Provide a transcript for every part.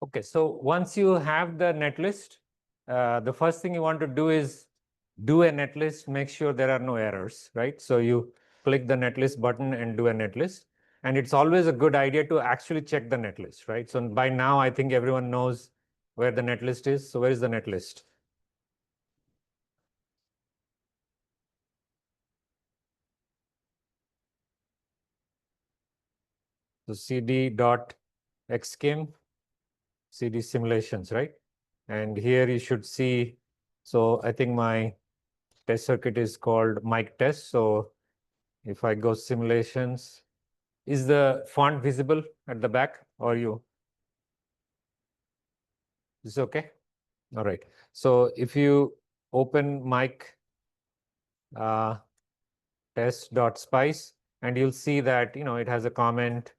Okay, so once you have the netlist, the first thing you want to do is do a netlist, make sure there are no errors, right? So you click the netlist button and do a netlist. And it's always a good idea to actually check the netlist, right? So by now, I think everyone knows where the netlist is. So where is the netlist? So cd.xschem, cd simulations, right? And here you should see, so I think my test circuit is called mic test. So if I go simulations, is the font visible at the back or you? Is it okay? All right. So if you open mic test.spice and you'll see that, it has a comment,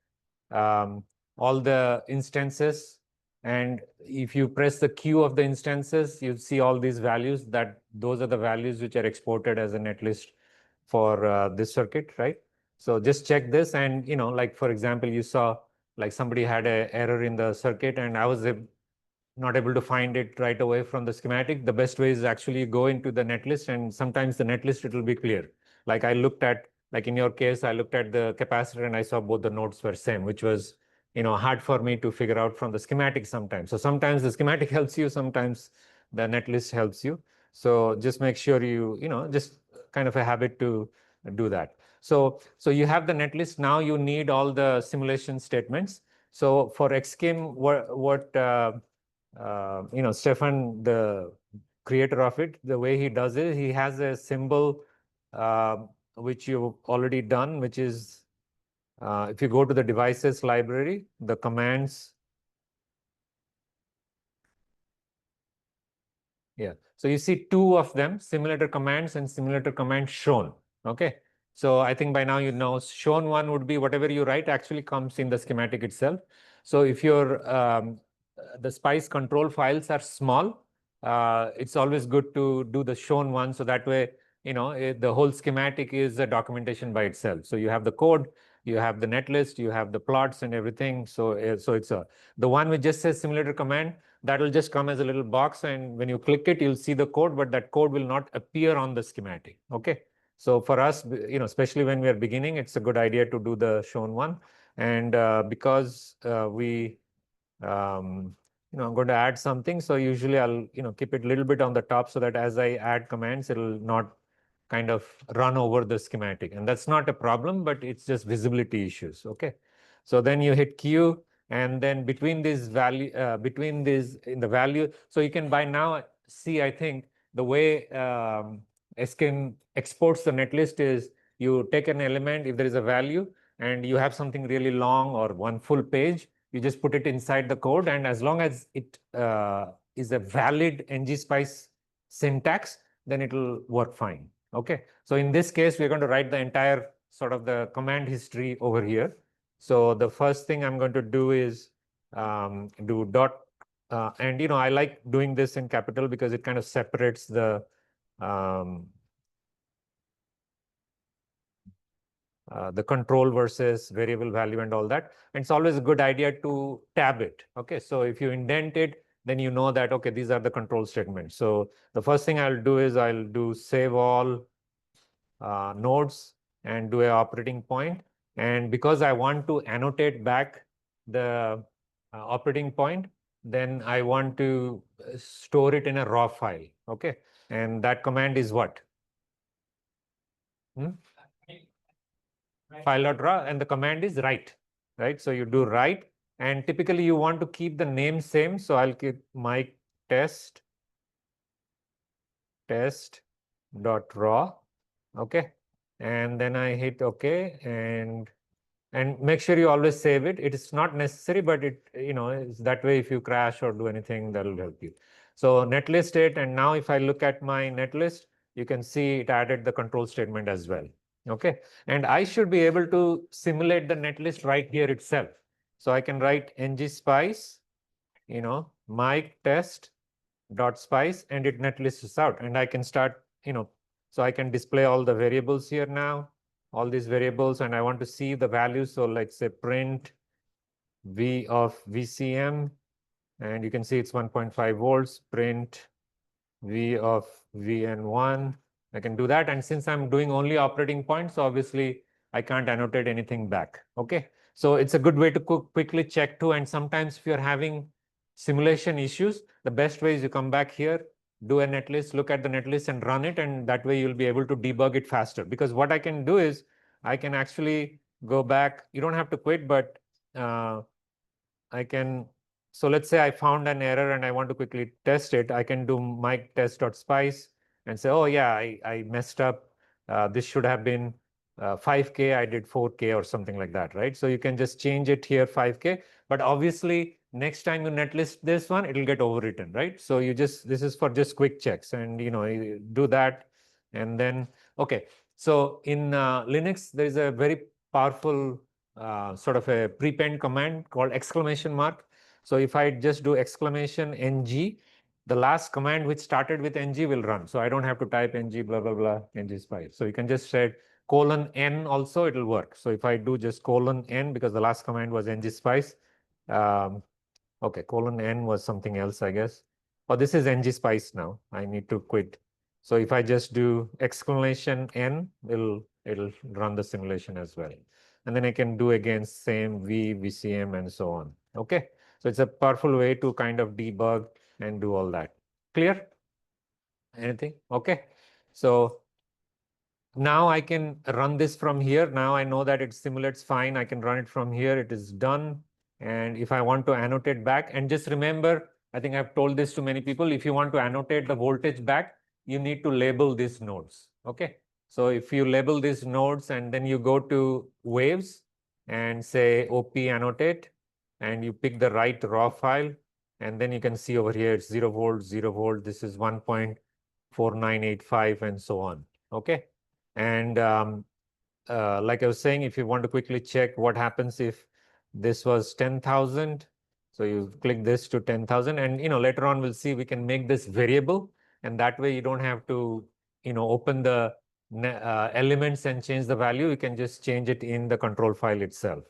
all the instances. And if you press the Q of the instances, you'll see all these values those are the values which are exported as a netlist for this circuit, right? So just check this and, like for example, you saw like somebody had an error in the circuit and I was not able to find it right away from the schematic. The best way is actually go into the netlist and sometimes the netlist, it will be clear. Like like in your case, I looked at the capacitor and I saw both the nodes were same, which was, hard for me to figure out from the schematic sometimes. So sometimes the schematic helps you, sometimes the netlist helps you. So just make sure just kind of a habit to do that. So you have the netlist. Now you need all the simulation statements. So for Xschem, Stefan, the creator of it, the way he does it, he has a symbol which you've already done, which is if you go to the devices library, the commands. Yeah. So you see two of them, simulator commands and simulator command shown. Okay. So I think by now you know shown one would be whatever you write actually comes in the schematic itself. So if your the SPICE control files are small, it's always good to do the shown one. So that way, the whole schematic is a documentation by itself. So you have the code, you have the netlist, you have the plots and everything. So it's the one which just says simulator command, that will just come as a little box. And when you click it, you'll see the code, but that code will not appear on the schematic. Okay. So for us, especially when we are beginning, it's a good idea to do the shown one. And because I'm going to add something. So usually I'll, keep it a little bit on the top so that as I add commands, it'll not kind of run over the schematic. And that's not a problem, but it's just visibility issues. Okay. So then you hit Q and then between this value, in the value, so you can by now see, I think the way Xschem exports the netlist is you take an element, if there is a value and you have something really long or one full page, you just put it inside the code. And as long as it is a valid ngSpice syntax, then it will work fine. Okay. So in this case, we're going to write the entire sort of the command history over here. So the first thing I'm going to do is do dot, and I like doing this in capital because it kind of separates the control versus variable value and all that. And it's always a good idea to tab it. Okay, so if you indent it, then you know that, okay, these are the control statements. So the first thing I'll do is I'll do save all nodes and do an operating point. And because I want to annotate back the operating point, then I want to store it in a raw file. Okay, and that command is what? File.raw, and the command is write, right? So you do write, and typically you want to keep the name same. So I'll keep my test.raw. Okay, and then I hit OK, and make sure you always save it. It is not necessary, but it's that way. If you crash or do anything, that will help you. So netlist it, and now if I look at my netlist, you can see it added the control statement as well. Okay, and I should be able to simulate the netlist right here itself. So I can write ngSpice, my test.spice, and it netlists out, and I can start, so I can display all the variables here now, all these variables, and I want to see the values. So let's say print v of VCM and you can see it's 1.5 volts, print V of Vn1. I can do that. And since I'm doing only operating points, obviously I can't annotate anything back. Okay. So it's a good way to quickly check too. And sometimes if you're having simulation issues, the best way is you come back here, do a netlist, look at the netlist and run it. And that way you'll be able to debug it faster. Because what I can do is I can actually go back. You don't have to quit, but I can, so let's say I found an error and I want to quickly test it. I can do mic test.spice and say, oh yeah, I messed up. This should have been 5K, I did 4K or something like that, right? So you can just change it here 5K, but obviously next time you netlist this one, it'll get overwritten, right? So you just, this is for just quick checks and you do that and then, okay. So in Linux, there is a very powerful sort of a prepend command called exclamation mark. So if I just do exclamation ng, the last command which started with ng will run. So I don't have to type ng blah, blah, blah, ng spice. So you can just say :n also, it'll work. So if I do just :n, because the last command was ng spice, okay, :n was something else, I guess. Oh, this is ng spice now. I need to quit. So if I just do exclamation n, it'll run the simulation as well. And then I can do again same VCM and so on. Okay. So it's a powerful way to kind of debug and do all that. Clear? Anything? Okay. So now I can run this from here. Now I know that it simulates fine. I can run it from here. It is done. And if I want to annotate back, and just remember, I think I've told this to many people, if you want to annotate the voltage back, you need to label these nodes. Okay. So if you label these nodes and then you go to waves and say OP annotate, and you pick the right raw file, and then you can see over here it's 0 volt, 0 volt. This is 1.4985 and so on. Okay. And like I was saying, if you want to quickly check what happens if this was 10,000, so you click this to 10,000, and later on we'll see we can make this variable, and that way you don't have to open the elements and change the value. You can just change it in the control file itself.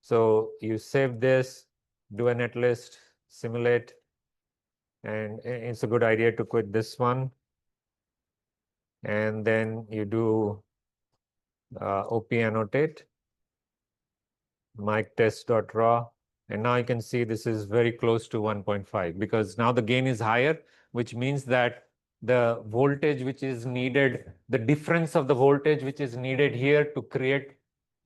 So you save this, do a netlist, simulate, and it's a good idea to quit this one. And then you do OP annotate, mic test.raw, and now you can see this is very close to 1.5 because now the gain is higher, which means that the voltage which is needed, the difference of the voltage which is needed here to create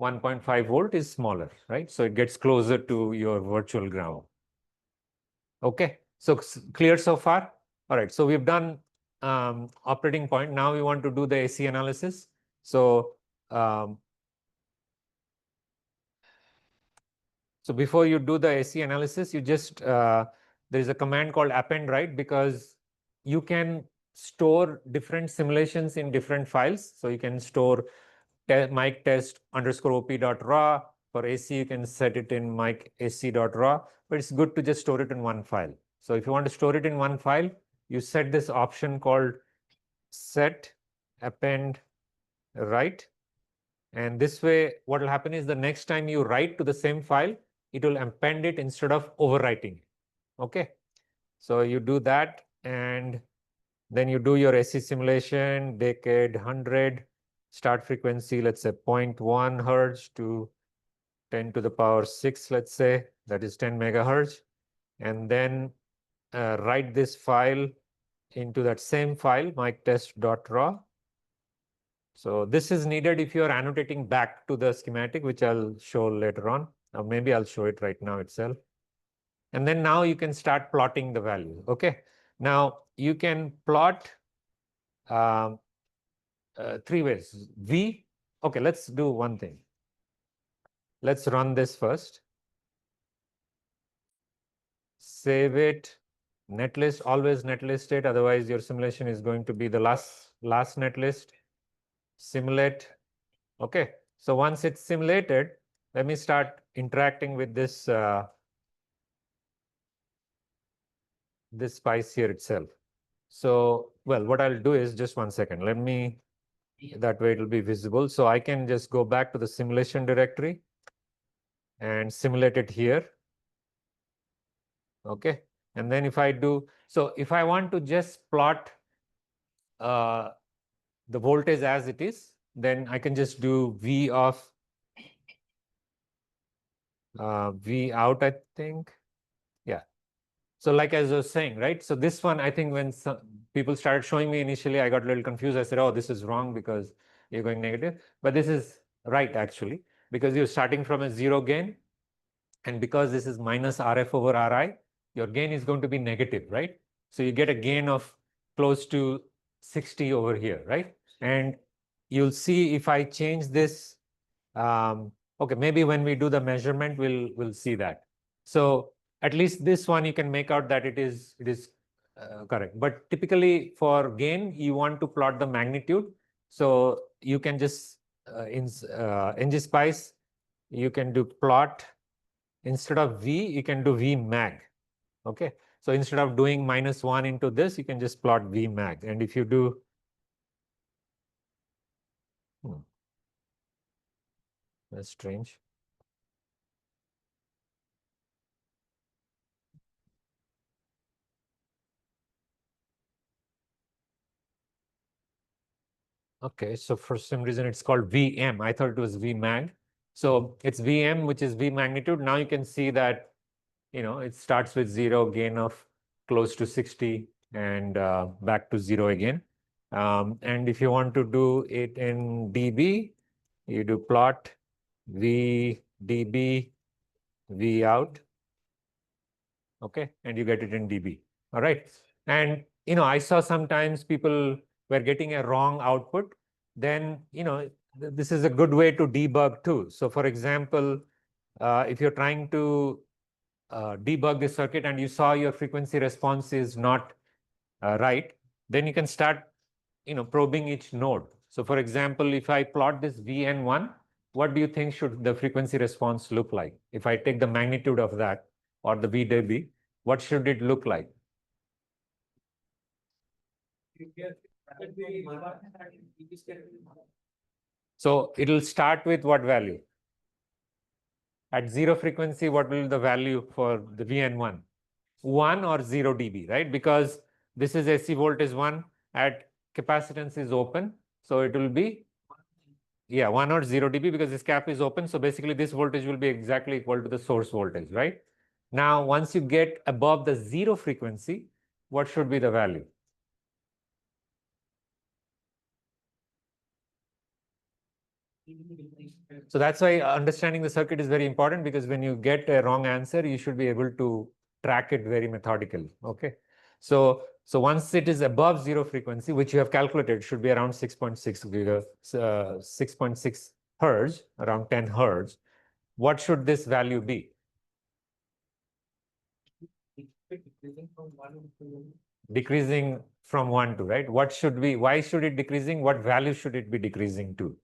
1.5 volt is smaller, right? So it gets closer to your virtual ground. Okay, so clear so far? All right, so we've done operating point. Now we want to do the AC analysis. So so before you do the AC analysis, you just, there is a command called append, right? Because you can store different simulations in different files. So you can store mic test underscore op.raw. For AC, you can set it in mic ac.raw, but it's good to just store it in one file. So if you want to store it in one file, you set this option called set append write. And this way, what will happen is the next time you write to the same file, it will append it instead of overwriting. Okay. So you do that, and then you do your AC simulation, decade 100, start frequency, let's say 0.1 hertz to 10 to the power 6, let's say, that is 10 megahertz. And then write this file into that same file, mictest.raw. So this is needed if you are annotating back to the schematic, which I'll show later on. Or maybe I'll show it right now itself. And then now you can start plotting the value. Okay. Now you can plot three ways. V. Okay, let's do one thing. Let's run this first. Save it. Netlist, always netlist it. Otherwise, your simulation is going to be the last netlist. Simulate. Okay. So once it's simulated, let me start interacting with this this spice here itself. So, well, what I'll do is just 1 second. Let me, that way it will be visible. So I can just go back to the simulation directory and simulate it here. Okay. And then if I do, so if I want to just plot the voltage as it is, then I can just do V of V out, I think. Yeah. So like as I was saying, right? So this one, I think when some people started showing me initially, I got a little confused. I said, oh, this is wrong because you're going negative. But this is right, actually, because you're starting from a zero gain. And because this is minus RF over RI, your gain is going to be negative, right? So you get a gain of close to 60 over here, right? And you'll see if I change this, okay, maybe when we do the measurement, we'll see that. So at least this one you can make out that it is correct. But typically for gain, you want to plot the magnitude. So you can just in ngSpice, you can do plot. Instead of V, you can do V mag. Okay. So instead of doing -1 into this, you can just plot V mag. And if you do, that's strange. Okay, so for some reason it's called VM. I thought it was V mag. So it's VM, which is V magnitude. Now you can see that, it starts with 0, gain of close to 60, and back to 0 again. And if you want to do it in dB, you do plot V dB, V out. Okay, and you get it in dB. All right. And, I saw sometimes people were getting a wrong output. Then, this is a good way to debug too. So for example, if you're trying to debug the circuit and you saw your frequency response is not right, then you can start, probing each node. So for example, if I plot this VN1, what do you think should the frequency response look like? If I take the magnitude of that, or the VDB, what should it look like? So it'll start with what value? At 0 frequency, what will the value for the VN1? 1 or 0 dB, right? Because this is AC voltage 1, at capacitance is open. So it will be, yeah, 1 or 0 dB, because this cap is open. So basically this voltage will be exactly equal to the source voltage, right? Now, once you get above the 0 frequency, what should be the value? So that's why understanding the circuit is very important, because when you get a wrong answer, you should be able to track it very methodically. Okay. So once it is above 0 frequency, which you have calculated, should be around 6.6 6.6 hertz, around 10 hertz. What should this value be? Decreasing from 1 to, right? Why should it decreasing? What value should it be decreasing to?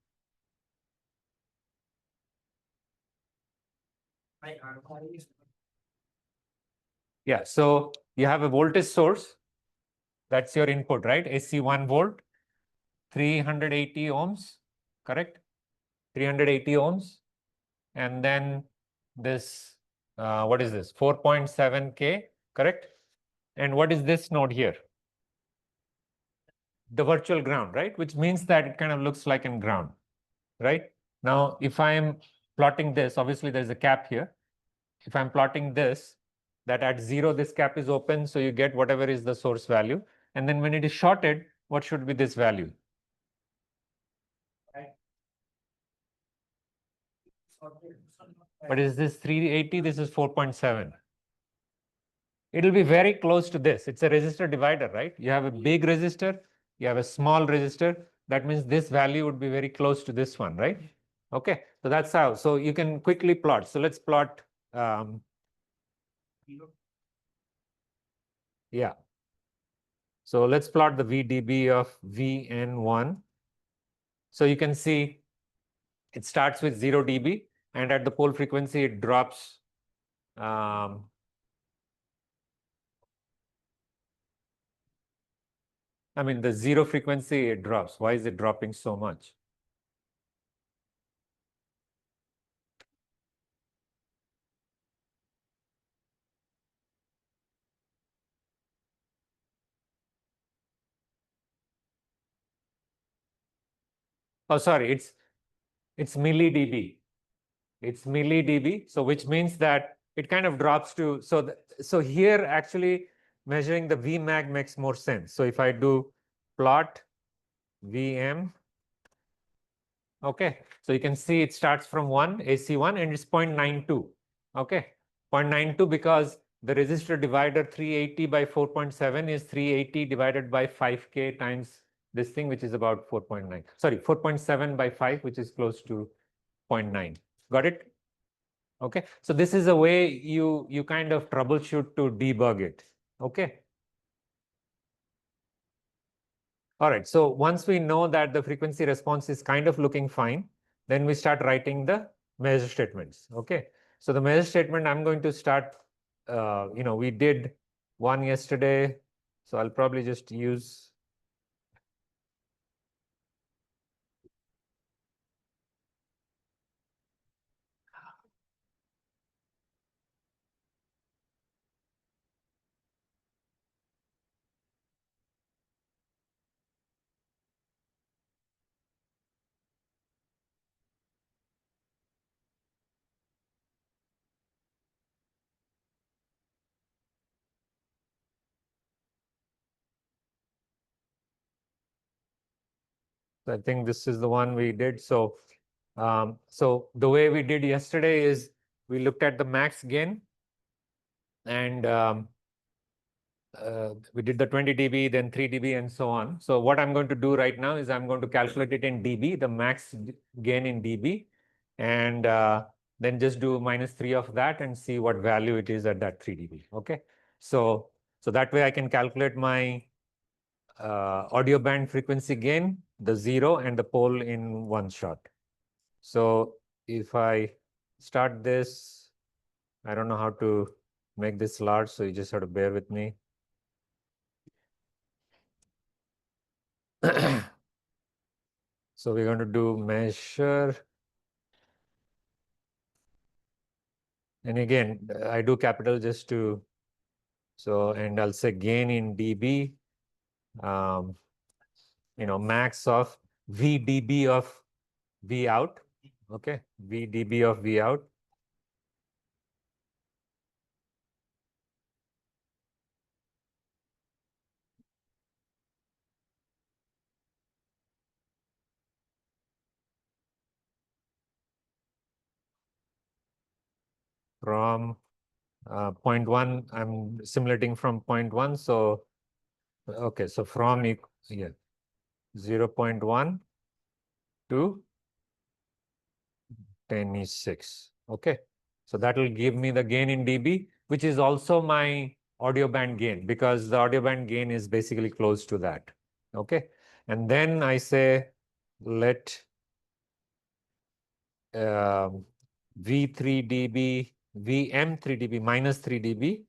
Yeah, so you have a voltage source. That's your input, right? AC 1 volt, 380 ohms, correct? 380 ohms. And then this, what is this? 4.7K, correct? And what is this node here? The virtual ground, right? Which means that it kind of looks like in ground, right? Now, if I'm plotting this, obviously there's a cap here. If I'm plotting this, that at 0, this cap is open, so you get whatever is the source value. And then when it is shorted, what should be this value? But is this 380? This is 4.7. It'll be very close to this. It's a resistor divider, right? You have a big resistor, you have a small resistor. That means this value would be very close to this one, right? Okay, so that's how. So you can quickly plot. So let's plot. Yeah. So let's plot the VDB of VN1. So you can see it starts with 0 dB, and at the pole frequency, it drops. I mean, the 0 frequency, it drops. Why is it dropping so much? Oh, sorry, it's milli dB. It's milli dB. So which means that it kind of drops to, so here actually measuring the Vmag makes more sense. So if I do plot Vm, okay, so you can see it starts from 1, AC1, and it's 0.92. Okay, 0.92 because the resistor divider 380 by 4.7 is 380 divided by 5K times this thing, which is about 4.9. Sorry, 4.7 by 5, which is close to 0.9. Got it? Okay, so this is a way you kind of troubleshoot to debug it. Okay. All right, so once we know that the frequency response is kind of looking fine, then we start writing the measure statements. Okay, so the measure statement I'm going to start, we did one yesterday, so I'll probably just use. I think this is the one we did. So the way we did yesterday is we looked at the max gain, and we did the 20 dB, then 3 dB, and so on. So what I'm going to do right now is I'm going to calculate it in dB, the max gain in dB, and then just do -3 of that and see what value it is at that 3 dB. Okay, so that way I can calculate my audio band frequency gain, the 0, and the pole in one shot. So if I start this, I don't know how to make this large, so you just have to bear with me. So we're going to do measure. And again, I do capital just to, and I'll say gain in dB, max of V dB of V out. Okay, V dB of V out. From 0.1, I'm simulating from 0.1. So, okay, so from 0.1 to 10 is 6. Okay, so that will give me the gain in dB, which is also my audio band gain, because the audio band gain is basically close to that. Okay, and then I say let V3 dB, VM3 dB minus 3 dB.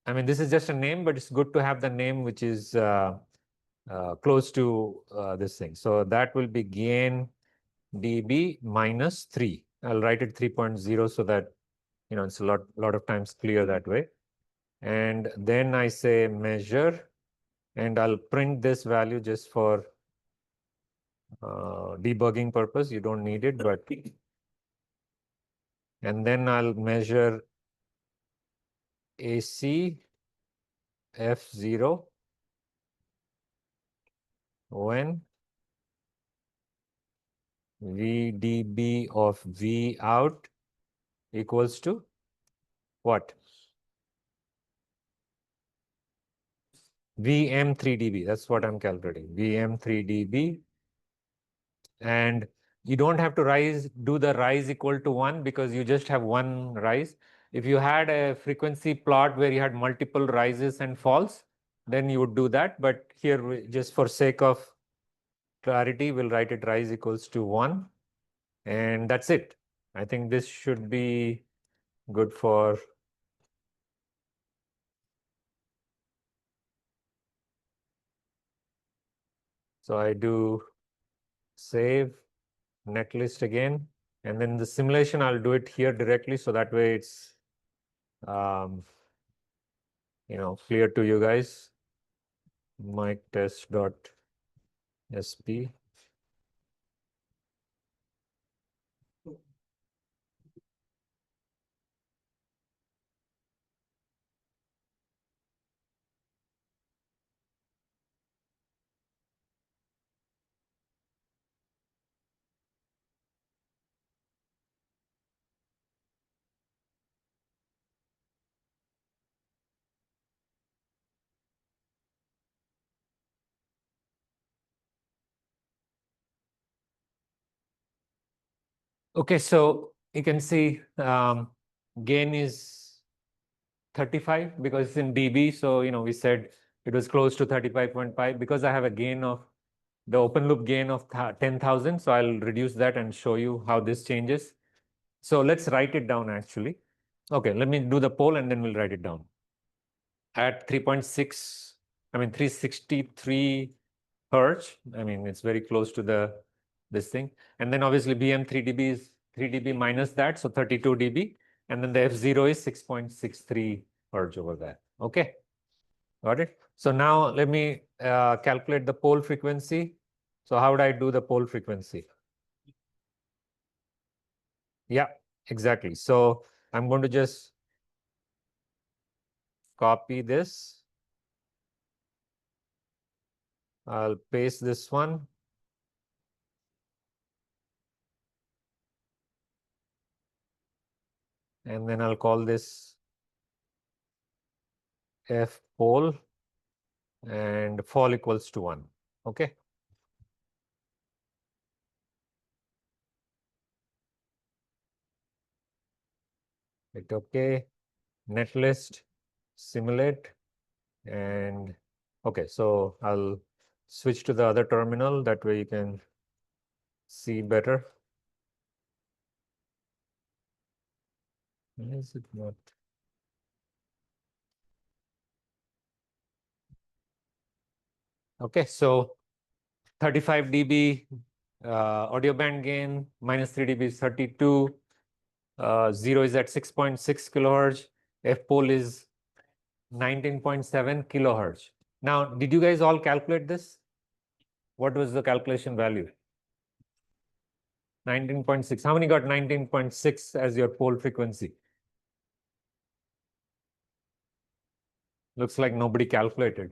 I mean, this is just a name, but it's good to have the name which is close to this thing. So that will be gain dB minus 3. I'll write it 3.0 so that it's a lot of times clear that way. And then I say measure, and I'll print this value just for debugging purpose. You don't need it, but and then I'll measure AC F0 when VDB of V out equals to what? VM3 dB. That's what I'm calculating. VM3 dB. And you don't have to do the rise equal to 1 because you just have one rise. If you had a frequency plot where you had multiple rises and falls, then you would do that. But here, just for sake of clarity, we'll write it rise equals to 1. And that's it. I think this should be good for. So I do save netlist again. And then the simulation, I'll do it here directly. So that way it's, clear to you guys. Mic test.sp. Okay, so you can see gain is 35 because it's in dB. So, we said it was close to 35.5 because I have a gain of the open loop gain of 10,000. So I'll reduce that and show you how this changes. So let's write it down actually. Okay, let me do the poll and then we'll write it down. At 3.6, 363 hertz. It's very close to this thing. And then obviously BM 3 dB is 3 dB minus that, so 32 dB. And then the F0 is 6.63 hertz over there. Okay, got it? So now let me calculate the pole frequency. So how would I do the pole frequency? Yeah, exactly. So I'm going to just copy this. I'll paste this one. And then I'll call this F pole and fall equals to 1. Okay. Hit OK. Netlist, simulate, and okay. So I'll switch to the other terminal. That way you can see better. Is it not? Okay, so 35 dB audio band gain, minus 3 dB is 32. 0 is at 6.6 kilohertz. F pole is 19.7 kilohertz. Now, did you guys all calculate this? What was the calculation value? 19.6. How many got 19.6 as your pole frequency? Looks like nobody calculated.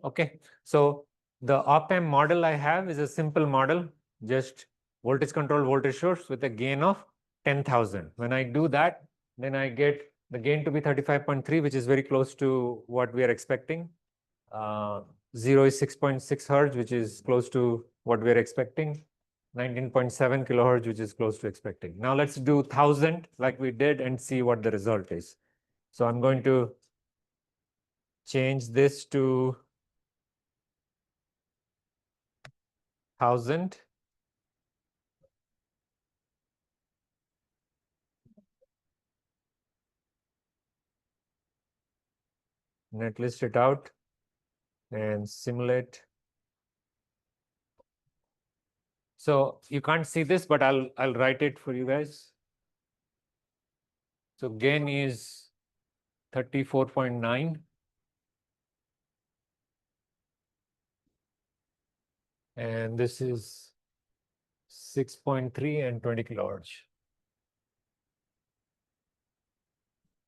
Okay, so the op-amp model I have is a simple model, just voltage control voltage source with a gain of 10,000. When I do that, then I get the gain to be 35.3, which is very close to what we are expecting. 0 is 6.6 hertz, which is close to what we are expecting. 19.7 kilohertz, which is close to expecting. Now let's do 1,000 like we did and see what the result is. So I'm going to change this to 1,000. Netlist it out and simulate. So you can't see this, but I'll write it for you guys. So gain is 34.9. And this is 6.3 and 20 kilohertz.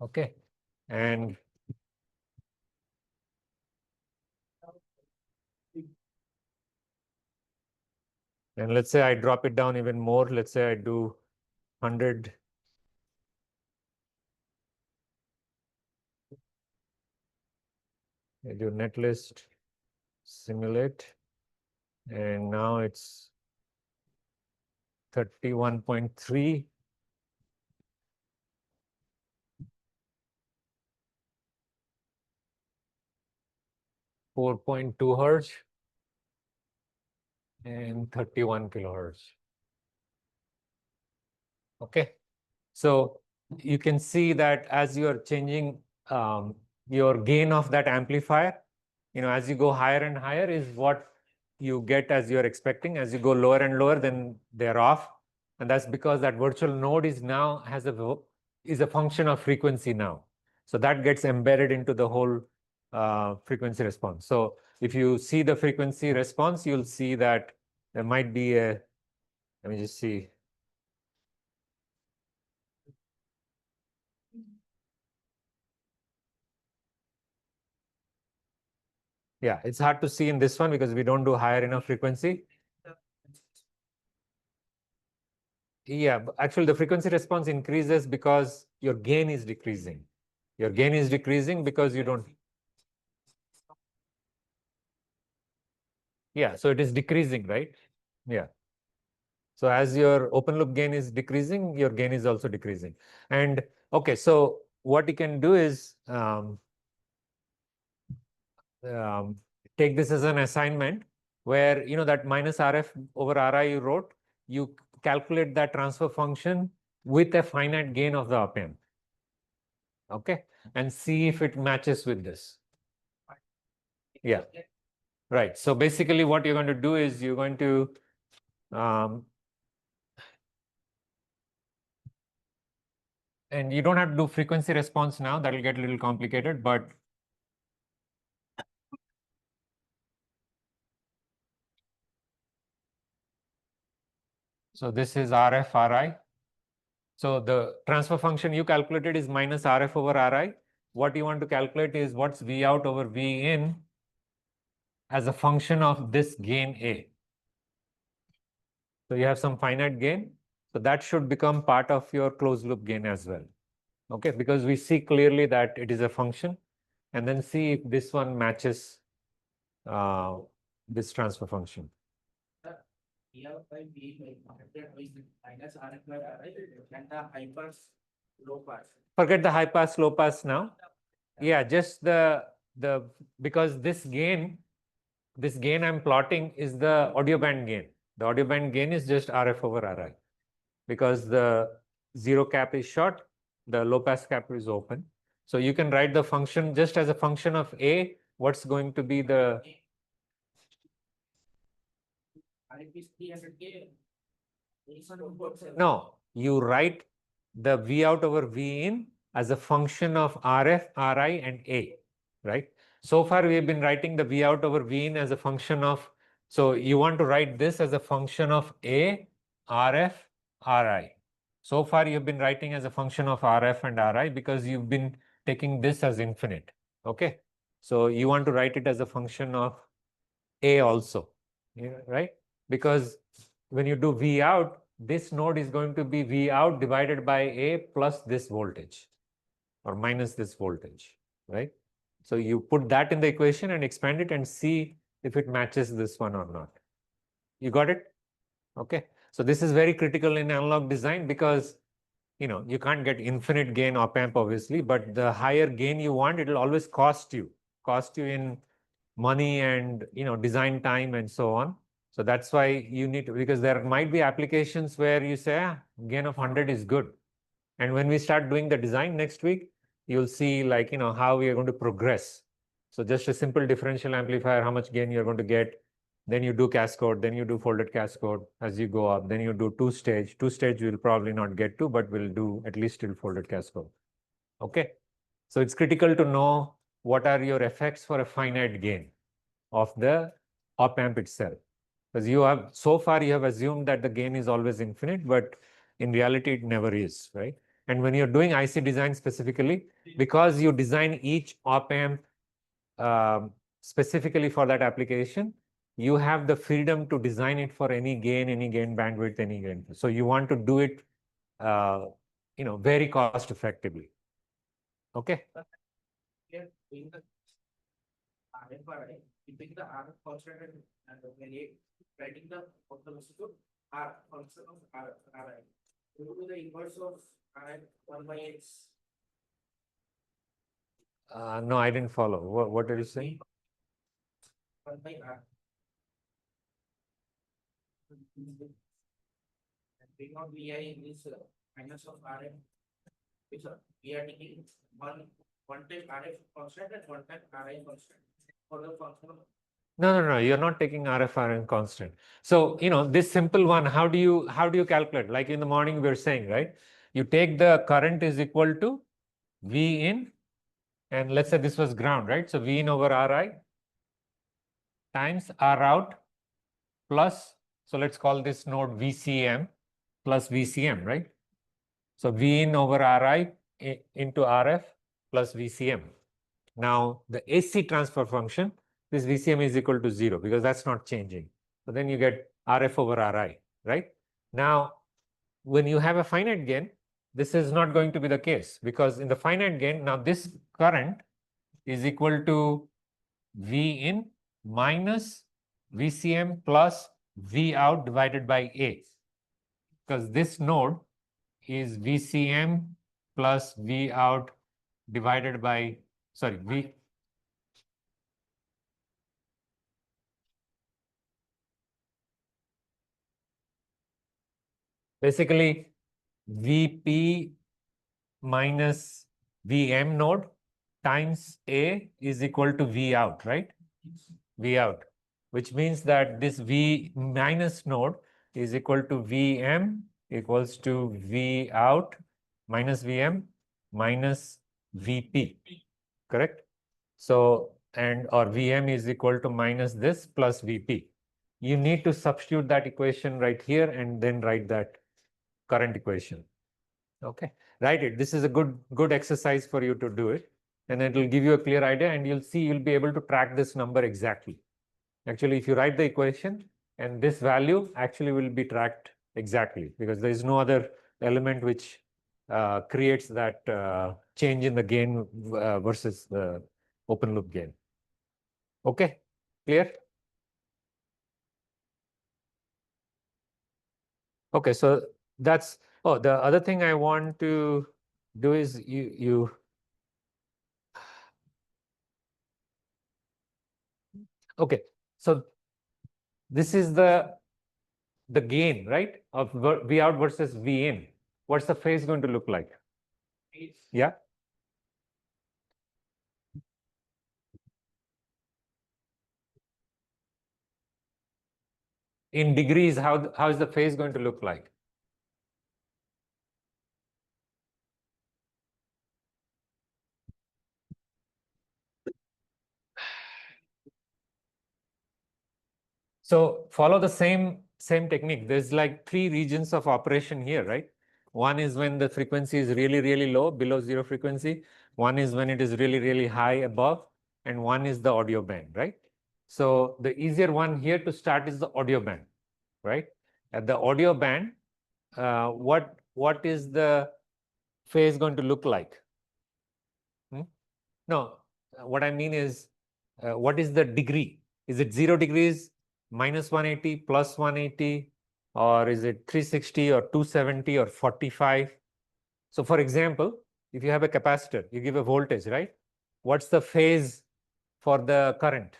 Okay. And let's say I drop it down even more. Let's say I do 100. I do netlist, simulate, and now it's 31.3. 4.2 hertz and 31 kilohertz. Okay, so you can see that as you are changing your gain of that amplifier, as you go higher and higher is what you get as you're expecting. As you go lower and lower, then they're off. And that's because that virtual node is now has a is a function of frequency now. So that gets embedded into the whole frequency response. So if you see the frequency response, you'll see that there might be a, let me just see. Yeah, it's hard to see in this one because we don't do higher enough frequency. Yeah, actually the frequency response increases because your gain is decreasing. Your gain is decreasing because you don't. Yeah, so it is decreasing, right? Yeah. So as your open loop gain is decreasing, your gain is also decreasing. And okay, so what you can do is take this as an assignment where, you know, that minus RF over RI you wrote, you calculate that transfer function with a finite gain of the op amp. Okay, and see if it matches with this. Yeah, right. So basically what you're going to do is you're going to and you don't have to do frequency response now, that'll get a little complicated, but so this is RF RI. So the transfer function you calculated is minus RF over RI. What you want to calculate is what's V out over V in as a function of this gain A. So you have some finite gain. So that should become part of your closed loop gain as well. Okay, because we see clearly that it is a function, and then see if this one matches this transfer function. Forget the high pass, low pass now. Yeah, just the because this gain I'm plotting is the audio band gain. The audio band gain is just RF over RI because the zero cap is short, the low pass cap is open. So you can write the function just as a function of A. What's going to be the no, you write the V out over V in as a function of RF, RI, and A, right? So far, we have been writing the V out over V in as a function of, so you want to write this as a function of A, RF, RI. So far, you've been writing as a function of RF and RI because you've been taking this as infinite, okay? So you want to write it as a function of A also, right? Because when you do V out, this node is going to be V out divided by A plus this voltage or minus this voltage, right? So you put that in the equation and expand it and see if it matches this one or not. You got it? Okay. So this is very critical in analog design because, you know, you can't get infinite gain op amp obviously, but the higher gain you want, it will always cost you in money and, you know, design time and so on. So that's why you need to, because there might be applications where you say, gain of 100 is good. And when we start doing the design next week, you'll see like, you know, how we are going to progress. So just a simple differential amplifier, how much gain you're going to get. Then you do cascode, then you do folded cascode as you go up. Then you do two-stage. Two-stage we'll probably not get to, but we'll do at least till folded cascode. Okay. So it's critical to know what are your effects for a finite gain of the op amp itself. Because you have, so far you have assumed that the gain is always infinite, but in reality it never is, right? And when you're doing IC design specifically, because you design each op amp specifically for that application, you have the freedom to design it for any gain bandwidth, any gain. So you want to do it, you know, very cost effectively. Okay. Keeping the R constant and writing the R function of RI. You do the inverse of R 1 by X. No, I didn't follow. What did you say? 1 by R. Bring out VI is minus of RM. So we are taking one time RF constant and one time RI constant for the function of. No, you're not taking RF constant. So, you know, this simple one, how do you calculate? Like in the morning, we were saying, right? You take the current is equal to V in, and let's say this was ground, right? So V in over Ri times R out plus, so let's call this node VCM plus VCM, right? So V in over Ri into RF plus VCM. Now the AC transfer function, this VCM is equal to 0 because that's not changing. So then you get RF over Ri, right? Now, when you have a finite gain, this is not going to be the case because in the finite gain, now this current is equal to V in minus VCM plus V out divided by A, because this node is VCM plus V out divided by, sorry, basically VP minus VM node times A is equal to V out, right? V out, which means that this V minus node is equal to VM equals to V out minus VM minus VP, correct? So, and or VM is equal to minus this plus VP. You need to substitute that equation right here and then write that current equation. Okay, write it. This is a good exercise for you to do it, and it will give you a clear idea, and you'll see you'll be able to track this number exactly. Actually, if you write the equation, and this value actually will be tracked exactly because there is no other element which creates that change in the gain versus the open loop gain. Okay, clear? Okay, so that's, oh, the other thing I want to do is okay, so this is the gain, right, of V out versus V in. What's the phase going to look like? Yeah. In degrees, how is the phase going to look like? So follow the same technique. There's like 3 regions of operation here, right? One is when the frequency is really, really low, below 0 frequency. One is when it is really, really high above, and one is the audio band, right? So the easier one here to start is the audio band, right? At the audio band, what is the phase going to look like? No, what I mean is, what is the degree? Is it 0 degrees, minus 180, plus 180, or is it 360 or 270 or 45? So for example, if you have a capacitor, you give a voltage, right? What's the phase for the current?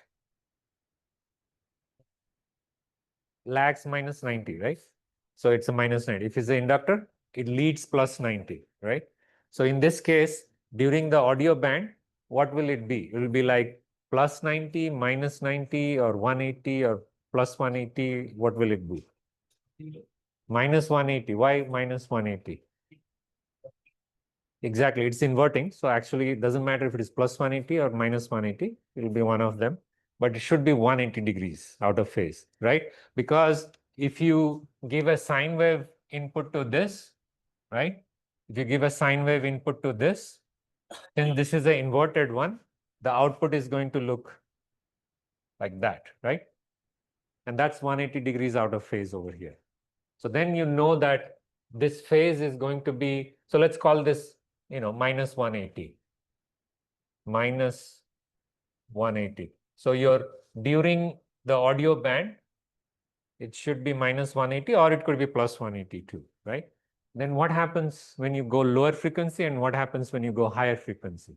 Lags minus 90, right? So it's a minus 90. If it's an inductor, it leads plus 90, right? So in this case, during the audio band, what will it be? It will be like plus 90, minus 90, or 180, or plus 180. What will it be? Minus 180. Why minus 180? Exactly, it's inverting. So actually, it doesn't matter if it is plus 180 or minus 180. It will be one of them. But it should be 180 degrees out of phase, right? Because if you give a sine wave input to this, right? If you give a sine wave input to this, then this is an inverted one. The output is going to look like that, right? And that's 180 degrees out of phase over here. So then you know that this phase is going to be, so let's call this, minus 180. Minus 180. So during the audio band, it should be minus 180, or it could be plus 180 too, right? Then what happens when you go lower frequency, and what happens when you go higher frequency?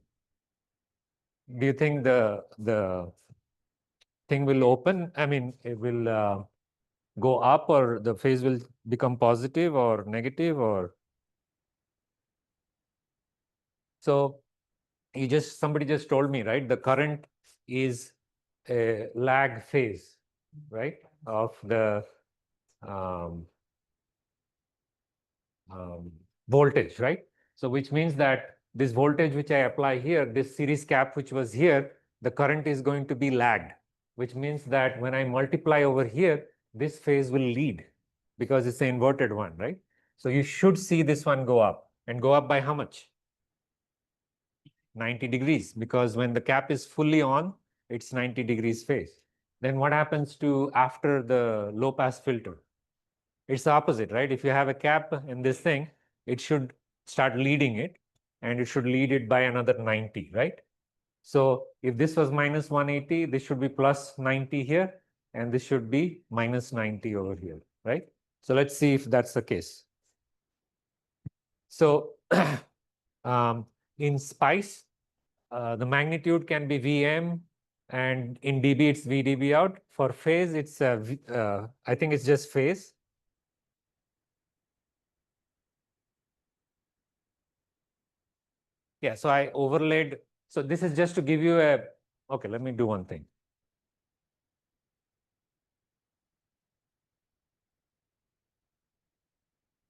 Do you think the thing will open? I mean, it will go up, or the phase will become positive or negative, or? So somebody just told me, right? The current is a lag phase, right, of the voltage, right? So which means that this voltage which I apply here, this series cap which was here, the current is going to be lagged, which means that when I multiply over here, this phase will lead because it's an inverted one, right? So you should see this one go up, and go up by how much? 90 degrees, because when the cap is fully on, it's 90 degrees phase. Then what happens to after the low pass filter? It's the opposite, right? If you have a cap in this thing, it should start leading it, and it should lead it by another 90, right? So if this was minus 180, this should be plus 90 here, and this should be minus 90 over here, right? So let's see if that's the case. So in SPICE, the magnitude can be Vm, and in dB it's VdB out. For phase, it's I think it's just phase. Yeah, so I overlaid. So this is just to give you a, okay, let me do one thing.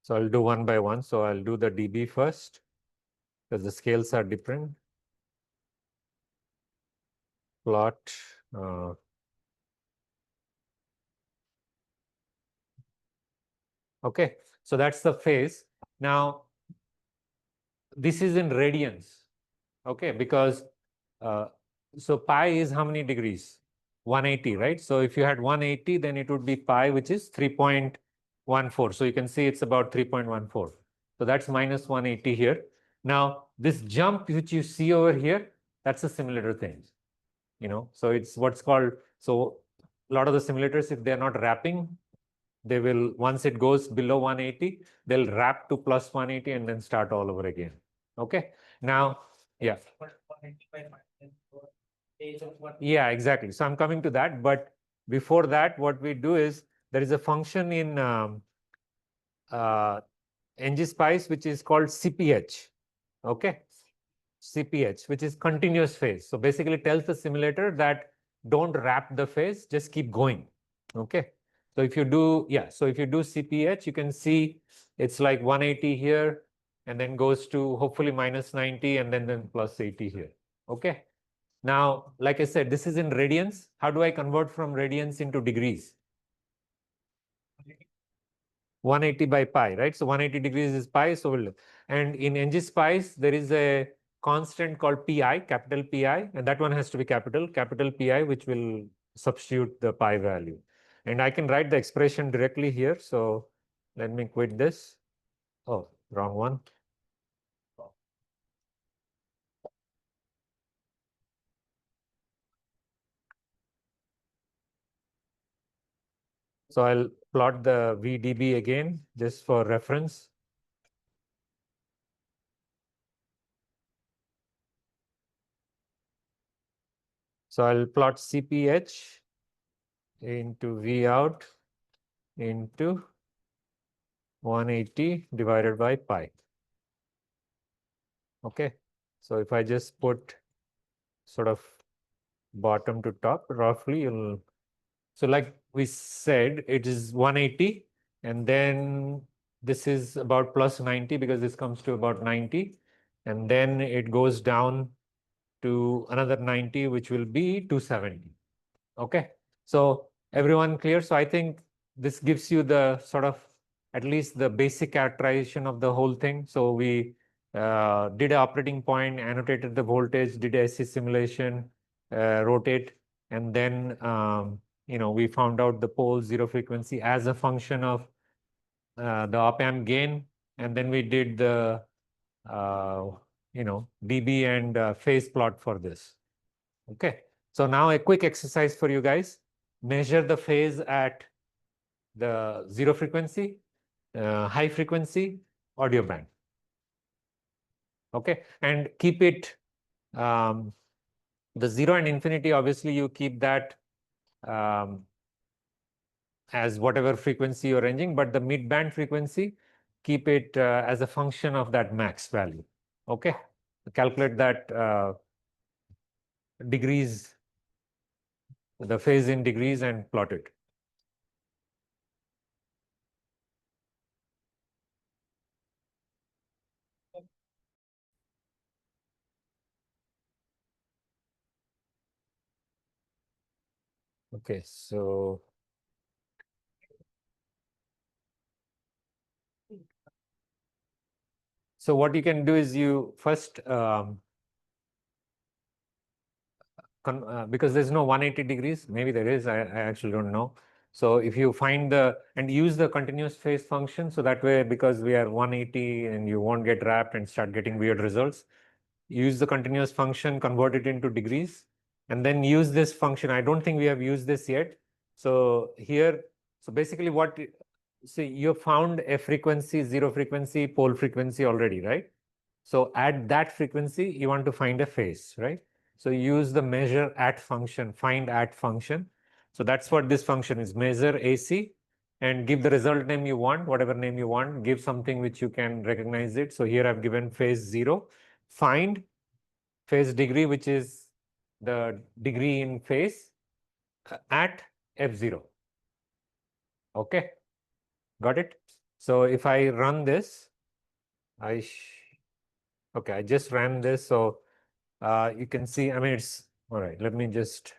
So I'll do one by one. So I'll do the dB first, because the scales are different. Plot. Okay, so that's the phase. Now, this is in radians, okay, because so pi is how many degrees? 180, right? So if you had 180, then it would be pi, which is 3.14. So you can see it's about 3.14. So that's minus 180 here. Now, this jump which you see over here, that's a simulator thing, So it's what's called, so a lot of the simulators, if they're not wrapping, they will, once it goes below 180, they'll wrap to plus 180 and then start all over again. Okay. Now, yeah. Yeah, exactly. So I'm coming to that. But before that, what we do is there is a function in ngSpice which is called CPH. Okay. CPH, which is continuous phase. So basically it tells the simulator that don't wrap the phase, just keep going. Okay. So if you do, yeah, so if you do CPH, you can see it's like 180 here, and then goes to hopefully minus 90, and then plus 80 here. Okay. Now, like I said, this is in radians. How do I convert from radians into degrees? 180 by pi, right? So 180 degrees is pi. So and in ngSpice, there is a constant called pi, capital Pi, and that one has to be capital Pi, which will substitute the pi value. And I can write the expression directly here. So let me quit this. Oh, wrong one. So I'll plot the VdB again, just for reference. So I'll plot CPH into V out into 180 divided by pi. Okay. So if I just put sort of bottom to top, roughly, so like we said, it is 180, and then this is about plus 90 because this comes to about 90, and then it goes down to another 90, which will be 270. Okay. So everyone clear? So I think this gives you the sort of at least the basic characterization of the whole thing. So we did an operating point, annotated the voltage, did a SC simulation, rotate, and then we found out the pole zero frequency as a function of the op-amp gain, and then we did the dB and phase plot for this. Okay. So now a quick exercise for you guys. Measure the phase at the zero frequency, high frequency, audio band. Okay. And keep it, the 0 and infinity, obviously you keep that as whatever frequency you're ranging, but the mid-band frequency, keep it as a function of that max value. Okay. Calculate that degrees, the phase in degrees, and plot it. Okay, so what you can do is you first because there's no 180 degrees, maybe there is, I actually don't know. So if you find and use the continuous phase function, so that way, because we are 180 and you won't get wrapped and start getting weird results, use the continuous function, convert it into degrees, and then use this function. I don't think we have used this yet. So here, so basically see, you found a frequency, zero frequency, pole frequency already, right? So at that frequency, you want to find a phase, right? So use the measure at function, find at function. So that's what this function is, measure AC, and give the result name you want, whatever name you want, give something which you can recognize it. So here I've given phase 0, find phase degree, which is the degree in phase at F0. Okay, got it? So if I run this, okay, I just ran this. So you can see, I mean, it's all right. Let me just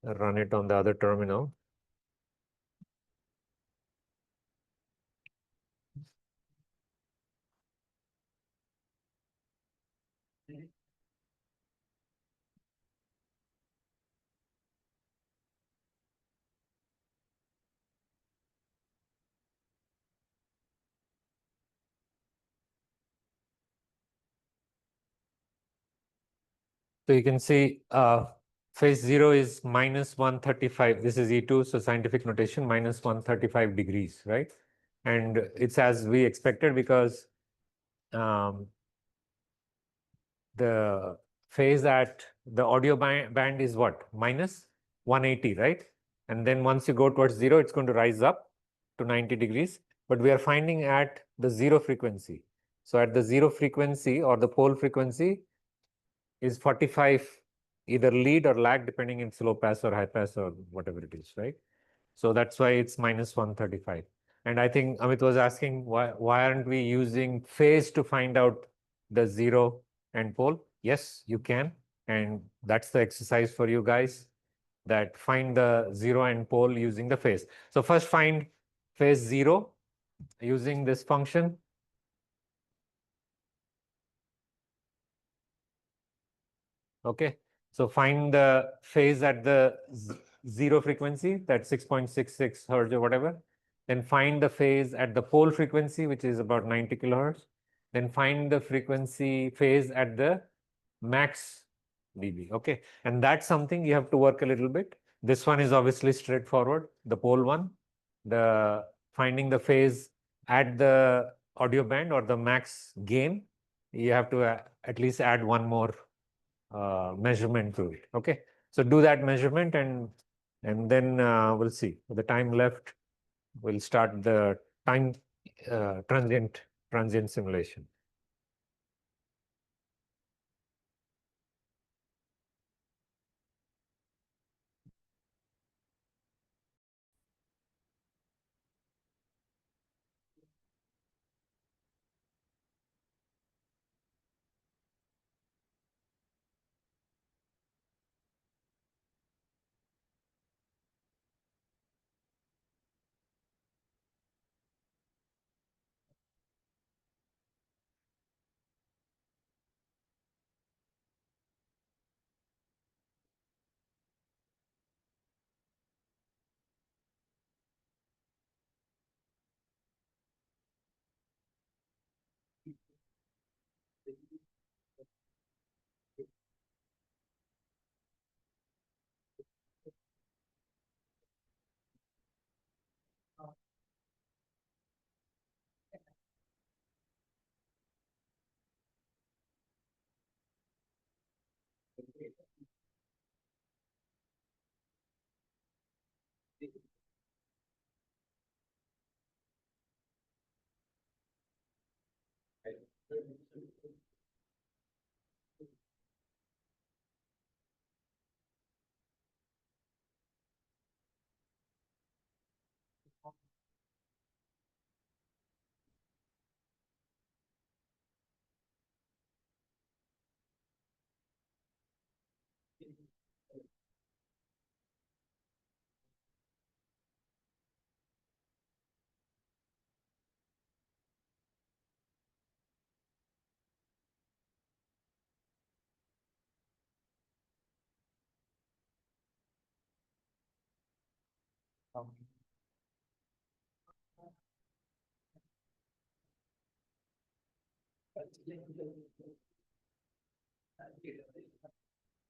run it on the other terminal. So you can see phase 0 is minus 135. This is E2, so scientific notation, minus 135 degrees, right? And it's as we expected because the phase at the audio band is what? Minus 180, right? And then once you go towards 0, it's going to rise up to 90 degrees. But we are finding at the 0 frequency. So at the 0 frequency or the pole frequency is 45, either lead or lag, depending in slow pass or high pass or whatever it is, right? So that's why it's minus 135. And I think Amit was asking why aren't we using phase to find out the 0 and pole? Yes, you can. And that's the exercise for you guys, that find the 0 and pole using the phase. So first find phase 0 using this function. Okay, so find the phase at the 0 frequency, that's 6.66 hertz or whatever. Then find the phase at the pole frequency, which is about 90 kilohertz. Then find the frequency phase at the max dB. Okay, and that's something you have to work a little bit. This one is obviously straightforward, the pole one. The finding the phase at the audio band or the max gain, you have to at least add one more measurement to it. Okay, so do that measurement and then we'll see. For the time left, we'll start the time transient simulation.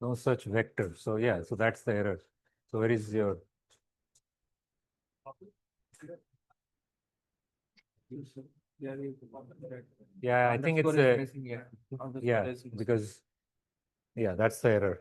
No such vector. So yeah, so that's the error. So where is your? Yeah, I think it's a, yeah, because, yeah, that's the error.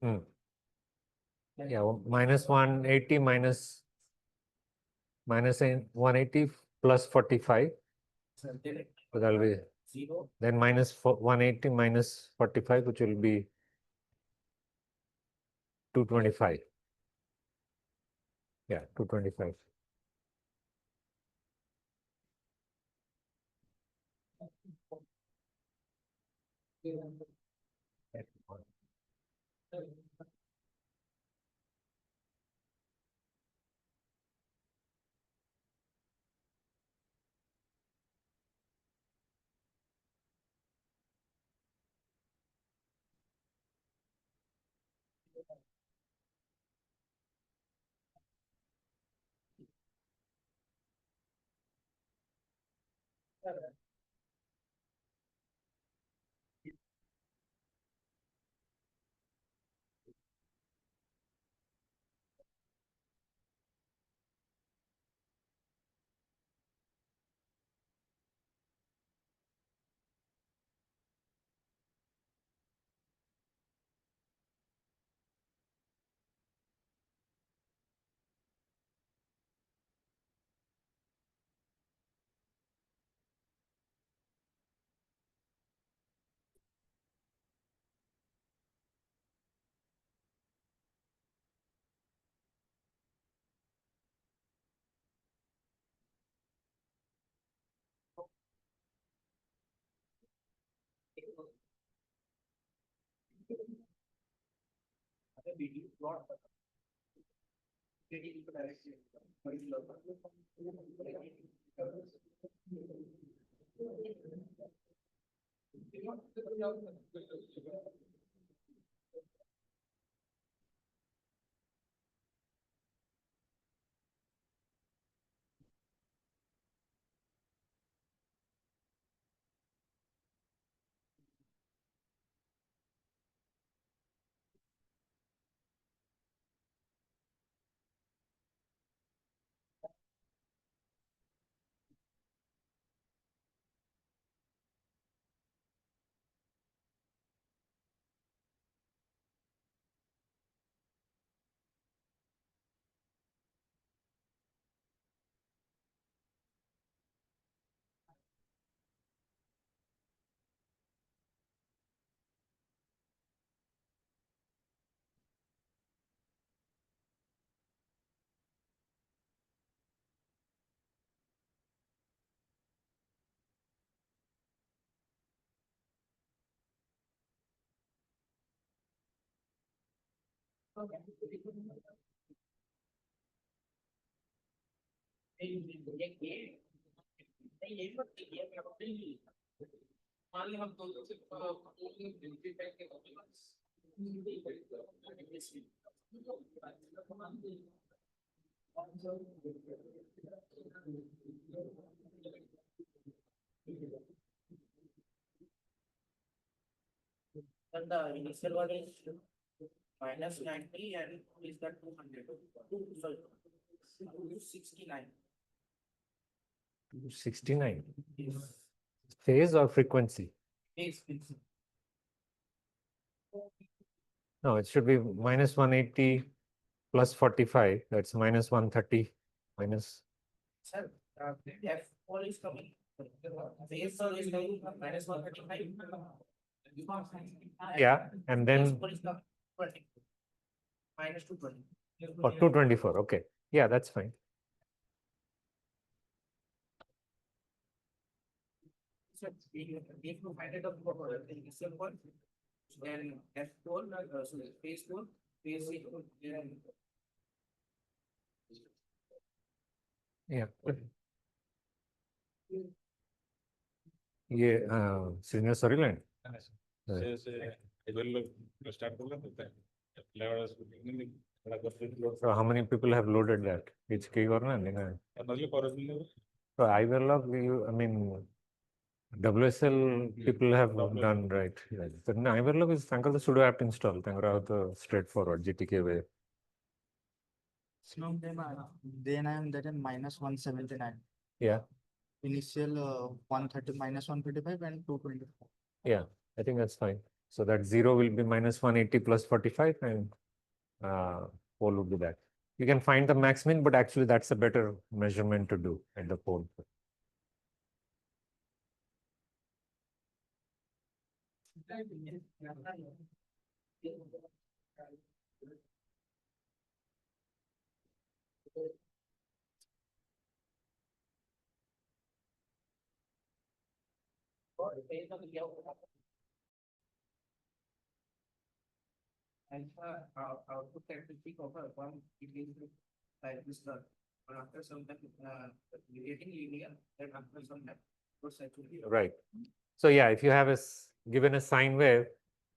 Hmm. Yeah, minus 180 minus 180 plus 45. So that will be then minus 180 minus 45, which will be 225. Yeah, 225. And the initial one is minus 90 and is that 200? Sorry, 269. 269. Yes. Phase or frequency? Phase. No, it should be minus 180 plus 45. That's minus 130 minus. Sir, F4 is coming. Phase is coming minus 135. Yeah, and then Phase 4 is coming 20. Minus 220. or 224. Okay. Yeah, that's fine. So we provided a initial one, then F4, so phase 4, phase 6, then Yeah. ये senior sorry line से start कर लेते हैं So how many people have loaded that? It's key or not? So Iverlog, I mean, WSL people have done right. Yes. So Iverlog is thank the sudo apt install. Thank the straightforward GTK way. So then I am getting minus 179. Yeah. Initial 130 minus 125 and 225. Yeah, I think that's fine. So that 0 will be minus 180 plus 45 and pole would be that. You can find the max min, but actually that's a better measurement to do at the pole. And output characteristic of a one it is like this one after some time getting linear, then after some time goes actually Right. So yeah, if you have given a sine wave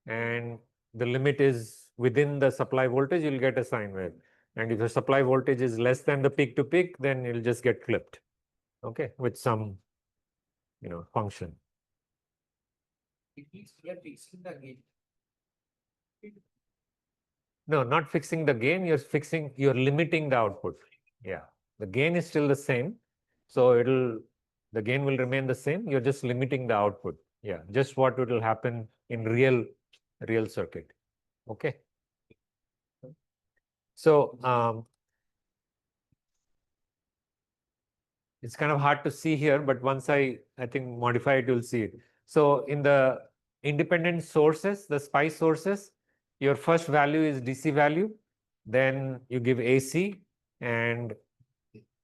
and the limit is within the supply voltage, you'll get a sine wave. And if the supply voltage is less than the peak to peak, then you'll just get clipped. Okay, with some, function. it means we are fixing the gain. No, not fixing the gain, you're limiting the output. Yeah, the gain is still the same. So the gain will remain the same. You're just limiting the output. Yeah, just what will happen in real circuit. Okay. So it's kind of hard to see here, but once I think modify it, you'll see it. So in the independent sources, the SPICE sources, your first value is DC value, then you give AC and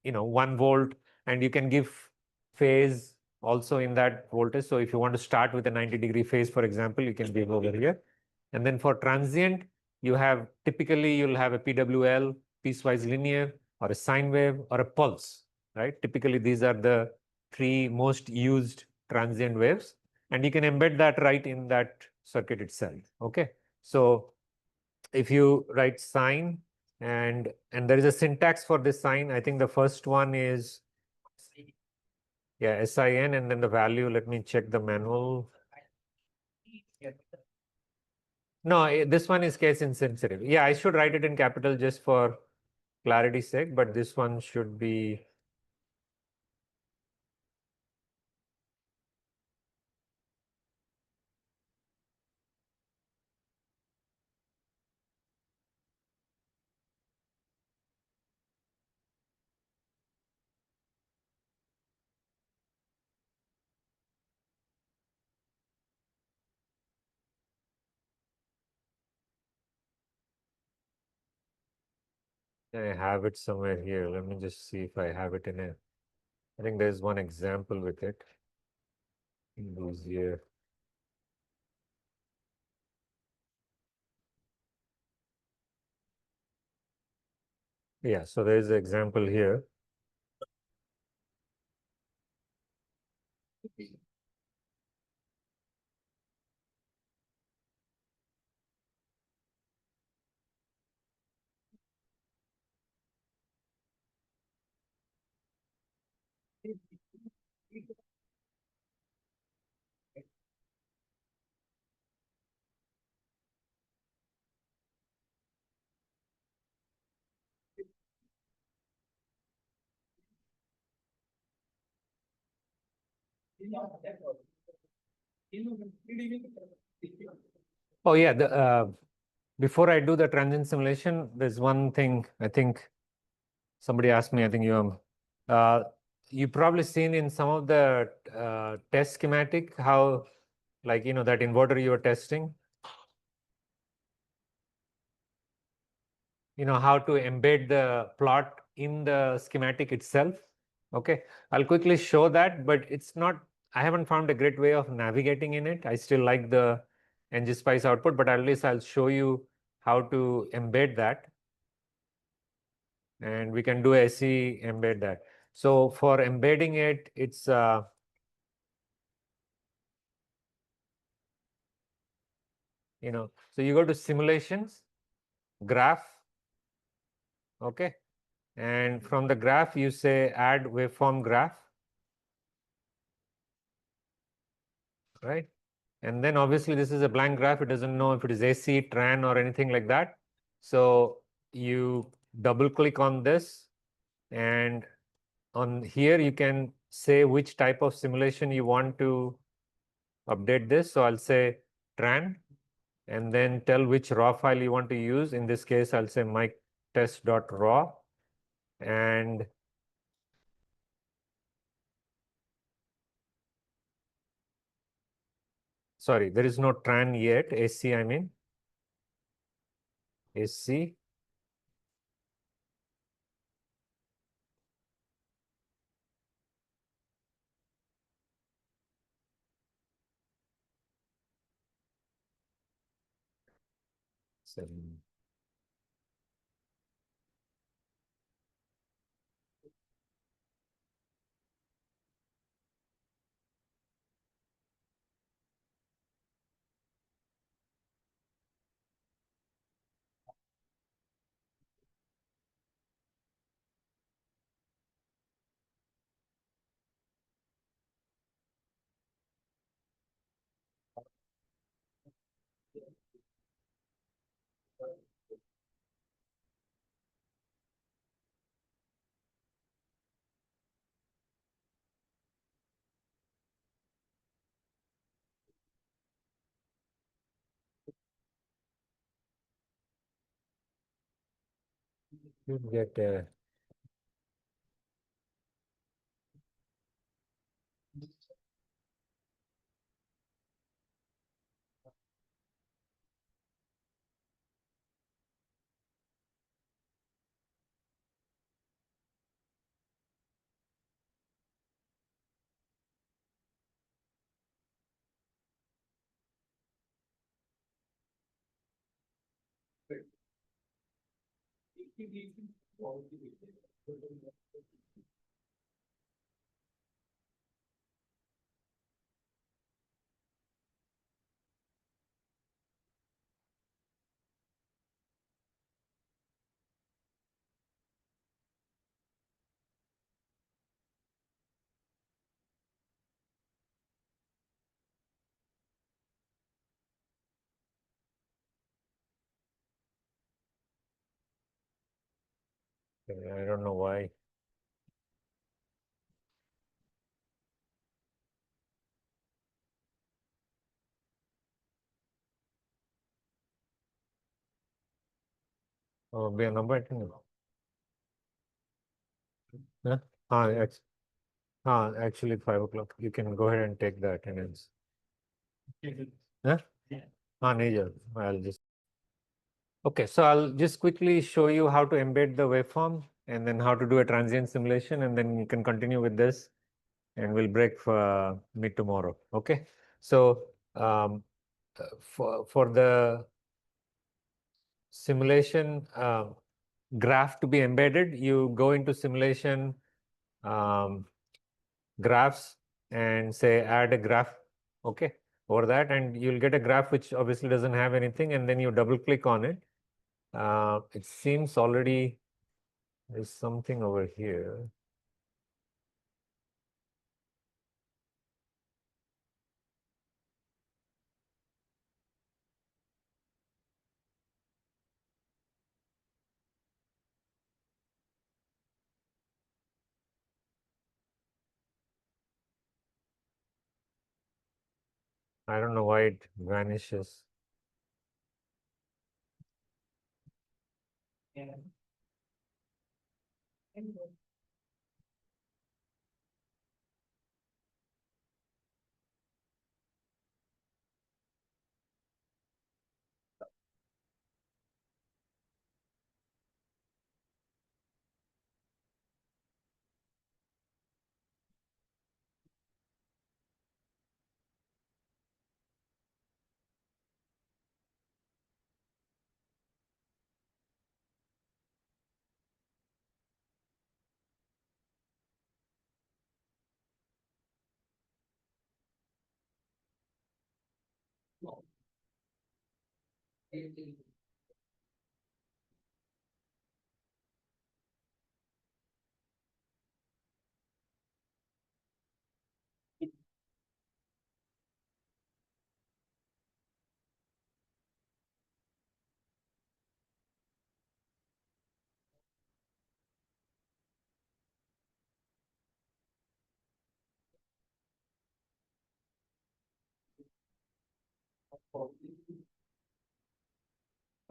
1 volt, and you can give phase also in that voltage. So if you want to start with a 90-degree phase, for example, you can give over here. And then for transient, you'll have a PWL, piecewise linear, or a sine wave, or a pulse, right? Typically, these are the 3 most used transient waves, and you can embed that right in that circuit itself. Okay. So if you write sine, and there is a syntax for this sine. I think the first one is SIN, and then the value. Let me check the manual. No, this one is case insensitive. Yeah, I should write it in capital just for clarity's sake, but this one should be. I have it somewhere here. Let me just see if I have it in a. I think there's one example with it. These here. Yeah, so there's an example here. Oh yeah, before I do the transient simulation, there's one thing I think somebody asked me. I think you probably seen in some of the test schematic how, like, that inverter you were testing, how to embed the plot in the schematic itself. Okay, I'll quickly show that, but I haven't found a great way of navigating in it. I still like the ngSpice output, but at least I'll show you how to embed that. And we can do SE embed that. So for embedding it, it's so you go to simulations, graph, Okay. And from the graph, you say add waveform graph, right? And then obviously this is a blank graph. It doesn't know if it is AC, TRAN, or anything like that. So you double click on this, and on here you can say which type of simulation you want to update this. So I'll say TRAN, and then tell which raw file you want to use. In this case, I'll say mictest.raw, and sorry, there is no TRAN yet, AC I mean, AC. Seven. You get I don't know why. Oh, be a number. Huh? Actually 5 o'clock. You can go ahead and take the attendance. Huh? I'll just. Okay, so I'll just quickly show you how to embed the waveform and then how to do a transient simulation, and then you can continue with this, and we'll break for meet tomorrow. Okay, so for the simulation graph to be embedded, you go into simulation graphs and say add a graph, okay, over that, and you'll get a graph which obviously doesn't have anything, and then you double click on it. It seems already there's something over here. I don't know why it vanishes. Yeah.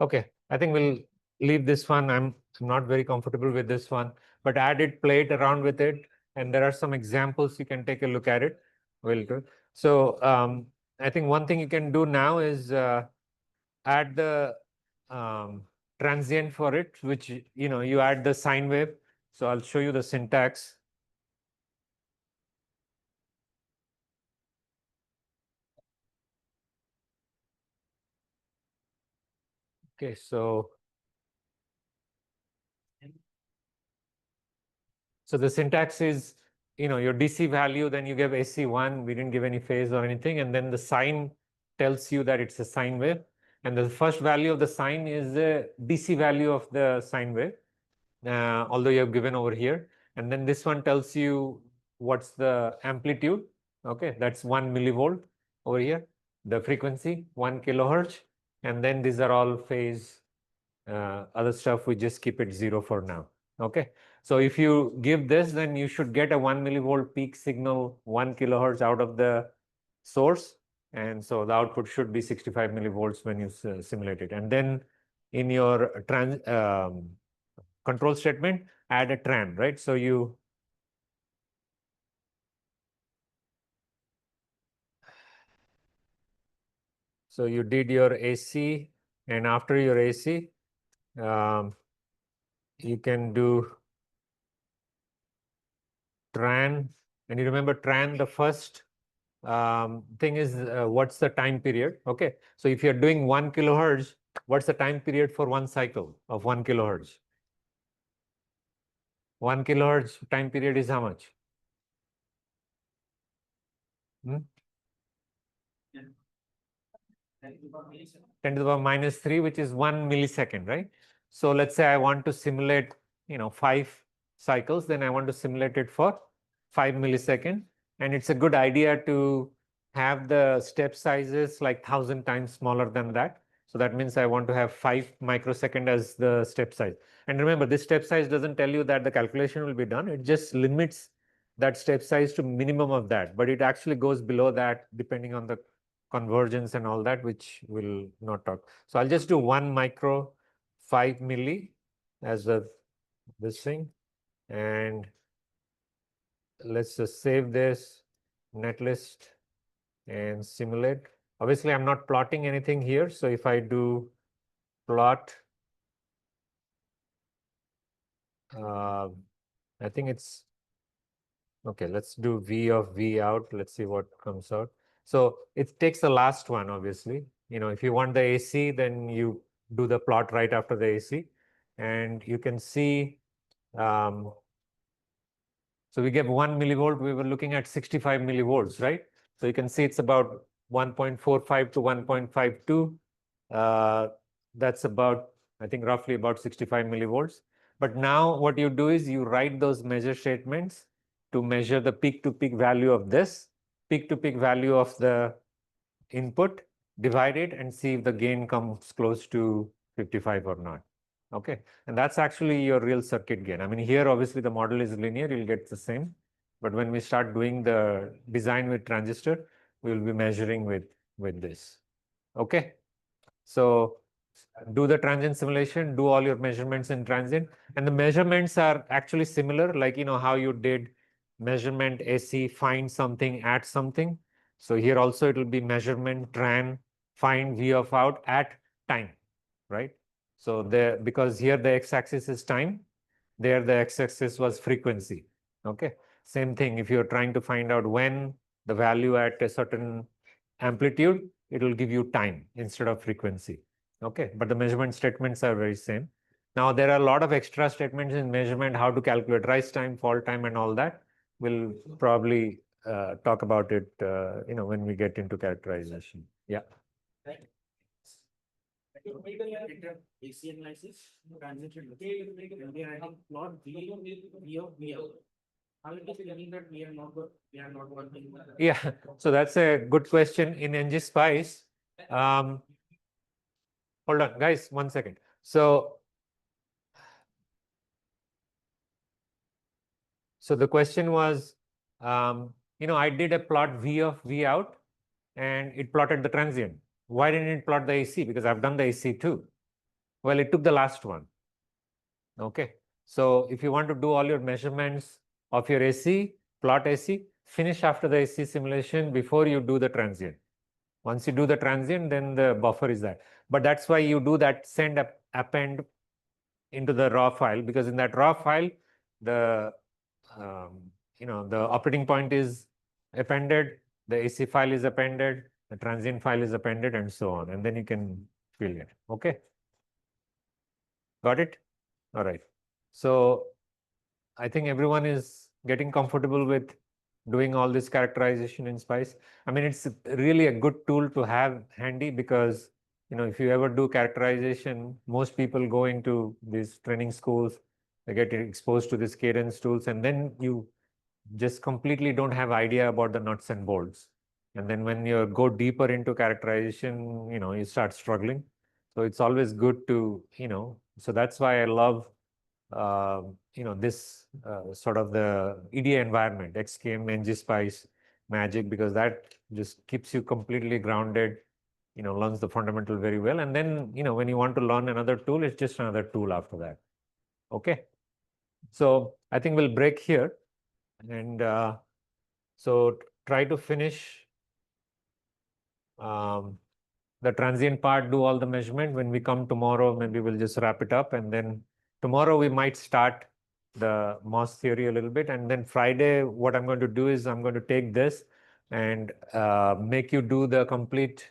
Okay, I think we'll leave this one. I'm not very comfortable with this one, but add it, play it around with it, and there are some examples you can take a look at it. We'll do. So I think one thing you can do now is add the transient for it, which you add the sine wave. So I'll show you the syntax. Okay, so the syntax is, your DC value, then you give AC1, we didn't give any phase or anything, and then the sine tells you that it's a sine wave. And the first value of the sine is the DC value of the sine wave, although you have given over here. And then this one tells you what's the amplitude. Okay, that's 1 millivolt over here. The frequency, 1 kilohertz. And then these are all phase. Other stuff, we just keep it 0 for now. Okay. So if you give this, then you should get a 1 millivolt peak signal, 1 kilohertz out of the source. And so the output should be 65 millivolts when you simulate it. And then in your control statement, add a tran, right? So you did your AC, and after your AC, you can do tran. And you remember tran, the first thing is what's the time period? Okay, so if you're doing 1 kilohertz, what's the time period for one cycle of 1 kilohertz? 1 kilohertz time period is how much? 10 to the power minus 3, which is 1 millisecond, right? So let's say I want to simulate, 5 cycles, then I want to simulate it for 5 milliseconds. And it's a good idea to have the step sizes like 1,000 times smaller than that. So that means I want to have 5 microsecond as the step size. And remember, this step size doesn't tell you that the calculation will be done. It just limits that step size to minimum of that. But it actually goes below that depending on the convergence and all that, which we'll not talk. So I'll just do 1 micro 5 milli as this thing. And let's just save this netlist and simulate. Obviously, I'm not plotting anything here. So if I do plot, I think it's okay. Let's do V of V out. Let's see what comes out. So it takes the last one, obviously. If you want the AC, then you do the plot right after the AC. And you can see, so we get 1 millivolt. We were looking at 65 millivolts, right? So you can see it's about 1.45 to 1.52. That's about, I think, roughly about 65 millivolts. But now what you do is you write those measure statements to measure the peak-to-peak value of this, peak-to-peak value of the input, divide it, and see if the gain comes close to 55 or not. Okay, and that's actually your real circuit gain. I mean, here obviously the model is linear, you'll get the same. But when we start doing the design with transistor, we'll be measuring with this. Okay, so do the transient simulation, do all your measurements in transient, and the measurements are actually similar, like how you did measurement AC, find something, add something. So here also it will be measurement tran, find V of out at time, right? So because here the x-axis is time, there the x-axis was frequency. Okay, same thing. If you're trying to find out when the value at a certain amplitude, it will give you time instead of frequency. Okay, but the measurement statements are very same. Now there are a lot of extra statements in measurement, how to calculate rise time, fall time, and all that. We'll probably talk about it, when we get into characterization. Yeah. Right. AC analysis, transient and we are writing plot V of V out. How it is telling that we are not working? Yeah, so that's a good question in Ngspice. Hold on, guys, 1 second. So the question was, I did a plot V of V out, and it plotted the transient. why didn't it plot the AC? Because I've done the AC too. Well, it took the last one. Okay. So if you want to do all your measurements of your AC, plot AC, finish after the AC simulation before you do the transient. Once you do the transient, then the buffer is that. But that's why you do that send append into the raw file, because in that raw file, the the operating point is appended, the AC file is appended, the transient file is appended, and so on, and then you can fill it. Okay, got it? All right. So I think everyone is getting comfortable with doing all this characterization in SPICE. I mean, it's really a good tool to have handy, because if you ever do characterization, most people go into these training schools, they get exposed to these cadence tools, and then you just completely don't have idea about the nuts and bolts. And then when you go deeper into characterization, you start struggling. So it's always good to, so that's why I love this sort of the EDA environment, Xschem, ngSpice, Magic, because that just keeps you completely grounded, learns the fundamental very well. And then, when you want to learn another tool, it's just another tool after that. Okay. So I think we'll break here. And so try to finish the transient part, do all the measurement. When we come tomorrow, maybe we'll just wrap it up. And then tomorrow we might start the MOS theory a little bit. And then Friday, what I'm going to do is I'm going to take this and make you do the complete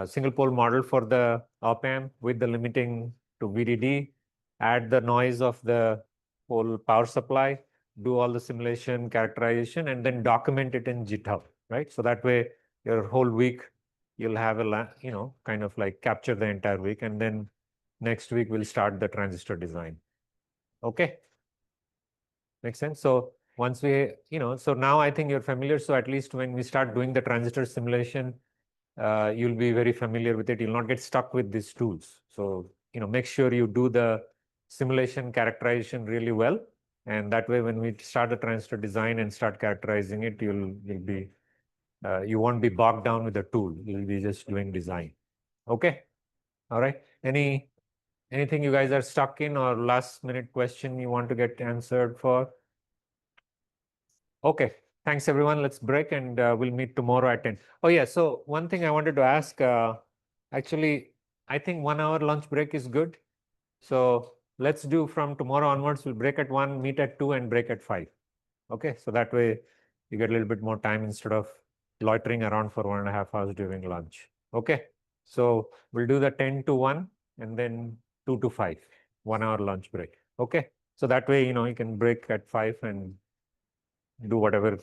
single pole model for the op-amp with the limiting to VDD, add the noise of the whole power supply, do all the simulation characterization, and then document it in GitHub, right? So that way your whole week you'll have a, kind of like capture the entire week, and then next week we'll start the transistor design. Okay. Makes sense? So once we, so now I think you're familiar. So at least when we start doing the transistor simulation, you'll be very familiar with it. You'll not get stuck with these tools. So, make sure you do the simulation characterization really well. And that way, when we start the transistor design and start characterizing it, you'll be, you won't be bogged down with the tool. You'll be just doing design. Okay. All right. Anything you guys are stuck in, or last minute question you want to get answered for? Okay. Thanks, everyone. Let's break, and we'll meet tomorrow at 10. Oh, yeah. So one thing I wanted to ask, actually, I think 1 hour lunch break is good. So let's do from tomorrow onwards. We'll break at 1, meet at 2, and break at 5. Okay. So that way you get a little bit more time instead of loitering around for 1.5 hours during lunch. Okay. So we'll do the 10 to 1 and then 2 to 5, 1 hour lunch break. Okay. So that way, you can break at 5 and do whatever